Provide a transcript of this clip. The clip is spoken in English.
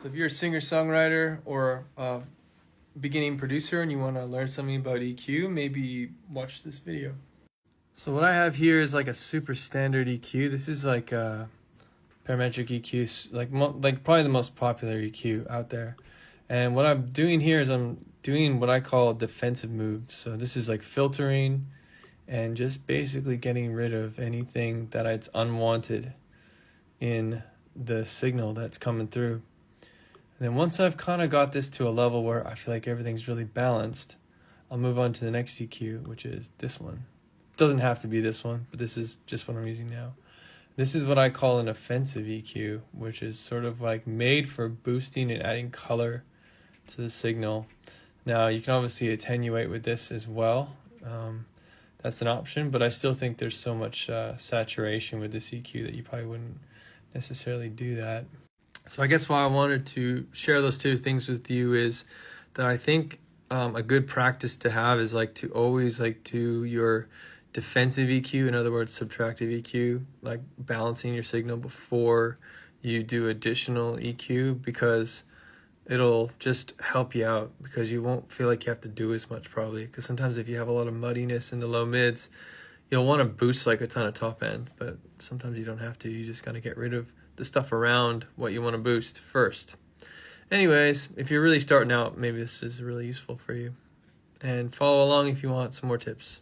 So if you're a singer-songwriter or a beginning producer and you want to learn something about EQ, maybe watch this video. So what I have here is like a super standard EQ. This is like a parametric EQ, like probably the most popular EQ out there. And what I'm doing here is I'm doing what I call defensive moves. So this is like filtering and just basically getting rid of anything that it's unwanted in the signal that's coming through. And then once I've kind of got this to a level where I feel like everything's really balanced, I'll move on to the next EQ, which is this one. It doesn't have to be this one, but this is just what I'm using now. This is what I call an offensive EQ, which is sort of like made for boosting and adding color to the signal. Now you can obviously attenuate with this as well. That's an option, but I still think there's so much saturation with this EQ that you probably wouldn't necessarily do that. So I guess why I wanted to share those two things with you is that I think a good practice to have is like to always like do your defensive EQ, in other words, subtractive EQ, like balancing your signal before you do additional EQ, because it'll just help you out, because you won't feel like you have to do as much probably. Because sometimes if you have a lot of muddiness in the low mids, you'll want to boost like a ton of top end, but sometimes you don't have to. You just got to get rid of the stuff around what you want to boost first. Anyways, if you're really starting out, maybe this is really useful for you. And follow along if you want some more tips.